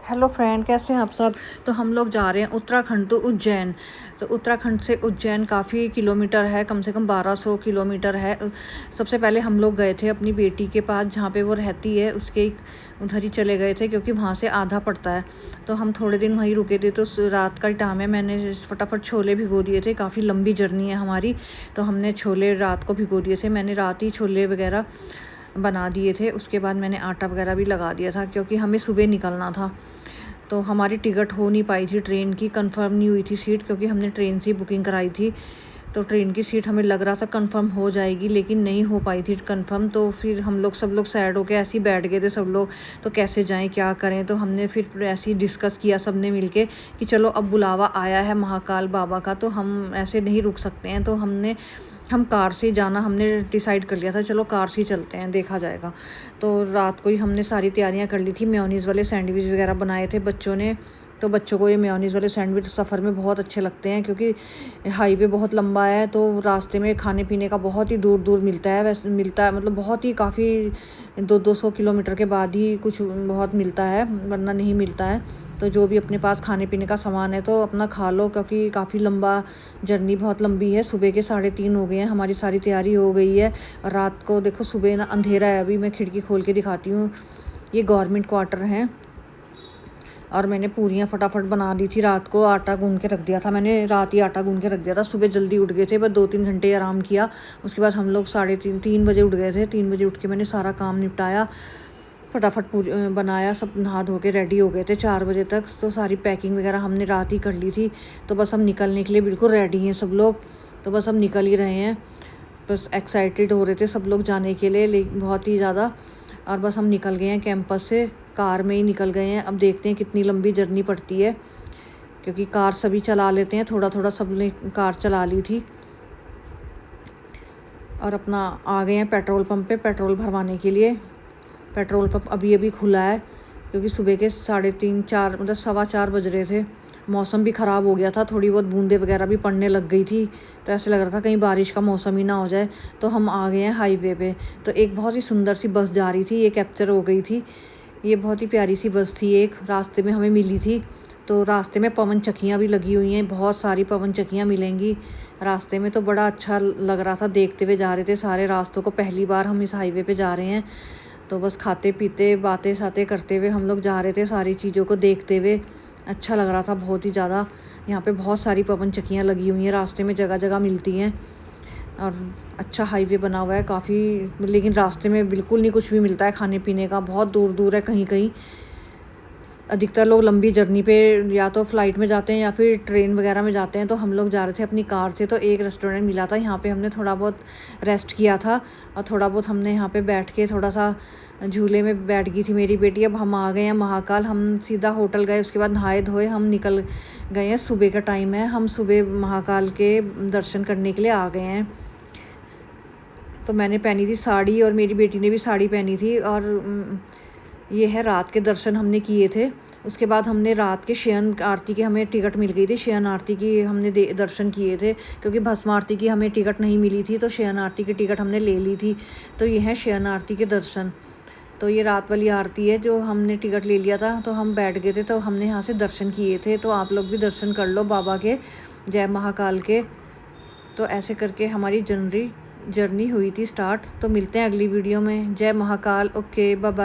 Hello friend, कैसे हैं आप सब। तो हम लोग जा रहे हैं उत्तराखंड टू उज्जैन। तो उत्तराखंड से उज्जैन काफ़ी किलोमीटर है, कम से कम 1200 किलोमीटर है। सबसे पहले हम लोग गए थे अपनी बेटी के पास, जहाँ पे वो रहती है, उसके उधर ही चले गए थे क्योंकि वहाँ से आधा पड़ता है। तो हम थोड़े दिन वहीं रुके थे। तो रात का टाइम है, मैंने फटाफट छोले भिगो दिए थे, काफ़ी लंबी जर्नी है हमारी। तो हमने छोले रात को भिगो दिए थे, मैंने रात ही छोले वगैरह बना दिए थे। उसके बाद मैंने आटा वगैरह भी लगा दिया था क्योंकि हमें सुबह निकलना था। तो हमारी टिकट हो नहीं पाई थी, ट्रेन की कंफर्म नहीं हुई थी सीट, क्योंकि हमने ट्रेन से बुकिंग कराई थी। तो ट्रेन की सीट हमें लग रहा था कंफर्म हो जाएगी, लेकिन नहीं हो पाई थी कंफर्म। तो फिर हम लोग सब लोग सैड होके ऐसे ही बैठ गए थे सब लोग। तो कैसे जाएं, क्या करें। तो हमने फिर ऐसे ही डिस्कस किया सब ने मिलके कि चलो अब बुलावा आया है महाकाल बाबा का, तो हम ऐसे नहीं रुक सकते हैं। तो हम कार से जाना हमने डिसाइड कर लिया था, चलो कार से ही चलते हैं, देखा जाएगा। तो रात को ही हमने सारी तैयारियां कर ली थी। मेयोनीज़ वाले सैंडविच वगैरह बनाए थे बच्चों ने। तो बच्चों को ये मेयोनीज़ वाले सैंडविच सफ़र में बहुत अच्छे लगते हैं, क्योंकि हाईवे बहुत लंबा है। तो रास्ते में खाने पीने का बहुत ही दूर दूर मिलता है, वैसे मिलता है मतलब बहुत ही काफ़ी 200 किलोमीटर के बाद ही कुछ बहुत मिलता है, वरना नहीं मिलता है। तो जो भी अपने पास खाने पीने का सामान है तो अपना खा लो, क्योंकि काफ़ी लंबा जर्नी बहुत लंबी है। सुबह के 3:30 हो गए हैं, हमारी सारी तैयारी हो गई है। और रात को देखो सुबह ना अंधेरा है, अभी मैं खिड़की खोल के दिखाती हूँ। ये गवर्नमेंट क्वार्टर हैं। और मैंने पूरियाँ फटाफट बना दी थी, रात को आटा गूंद के रख दिया था, मैंने रात ही आटा गूंद के रख दिया था। सुबह जल्दी उठ गए थे, बस 2-3 घंटे आराम किया। उसके बाद हम लोग 3:30 बजे उठ गए थे। 3 बजे उठ के मैंने सारा काम निपटाया, फटाफट पूरी बनाया, सब नहा धो के रेडी हो गए थे 4 बजे तक। तो सारी पैकिंग वगैरह हमने रात ही कर ली थी। तो बस हम निकलने के लिए बिल्कुल रेडी हैं सब लोग। तो बस हम निकल ही रहे हैं, बस एक्साइटेड हो रहे थे सब लोग जाने के लिए, लेकिन बहुत ही ज़्यादा। और बस हम निकल गए हैं कैंपस से, कार में ही निकल गए हैं। अब देखते हैं कितनी लंबी जर्नी पड़ती है, क्योंकि कार सभी चला लेते हैं, थोड़ा थोड़ा सब ने कार चला ली थी। और अपना आ गए हैं पेट्रोल पंप पे पेट्रोल भरवाने के लिए। पेट्रोल पंप अभी अभी खुला है, क्योंकि सुबह के 3:30-4 मतलब 4:15 बज रहे थे। मौसम भी ख़राब हो गया था, थोड़ी बहुत बूंदें वगैरह भी पड़ने लग गई थी। तो ऐसे लग रहा था कहीं बारिश का मौसम ही ना हो जाए। तो हम आ गए हैं हाईवे पे। तो एक बहुत ही सुंदर सी बस जा रही थी, ये कैप्चर हो गई थी। ये बहुत ही प्यारी सी बस थी, एक रास्ते में हमें मिली थी। तो रास्ते में पवन चक्कियाँ भी लगी हुई हैं, बहुत सारी पवन चक्कियाँ मिलेंगी रास्ते में। तो बड़ा अच्छा लग रहा था, देखते हुए जा रहे थे सारे रास्तों को। पहली बार हम इस हाईवे पे जा रहे हैं। तो बस खाते पीते बातें शातें करते हुए हम लोग जा रहे थे, सारी चीज़ों को देखते हुए। अच्छा लग रहा था बहुत ही ज़्यादा। यहाँ पे बहुत सारी पवन चक्कियाँ लगी हुई हैं, रास्ते में जगह जगह मिलती हैं। और अच्छा हाईवे बना हुआ है काफ़ी, लेकिन रास्ते में बिल्कुल नहीं कुछ भी मिलता है खाने पीने का, बहुत दूर दूर है कहीं कहीं। अधिकतर लोग लंबी जर्नी पे या तो फ़्लाइट में जाते हैं या फिर ट्रेन वगैरह में जाते हैं। तो हम लोग जा रहे थे अपनी कार से। तो एक रेस्टोरेंट मिला था, यहाँ पे हमने थोड़ा बहुत रेस्ट किया था। और थोड़ा बहुत हमने यहाँ पे बैठ के थोड़ा सा झूले में बैठ गई थी मेरी बेटी। अब हम आ गए हैं महाकाल, हम सीधा होटल गए, उसके बाद नहाए धोए हम निकल गए हैं। सुबह का टाइम है, हम सुबह महाकाल के दर्शन करने के लिए आ गए हैं। तो मैंने पहनी थी साड़ी और मेरी बेटी ने भी साड़ी पहनी थी। और ये है रात के दर्शन हमने किए थे। उसके बाद हमने रात के शयन आरती की हमें टिकट मिल गई थी, शयन आरती की हमने दर्शन किए थे, क्योंकि भस्म आरती की हमें टिकट नहीं मिली थी। तो शयन आरती की टिकट हमने ले ली थी। तो ये है शयन आरती के दर्शन। तो ये रात वाली आरती है जो हमने टिकट ले लिया था। तो हम बैठ गए थे, तो हमने यहाँ से दर्शन किए थे। तो आप लोग भी दर्शन कर लो बाबा के, जय महाकाल के। तो ऐसे करके हमारी जर्नी हुई थी स्टार्ट। तो मिलते हैं अगली वीडियो में। जय महाकाल। Okay, bye bye.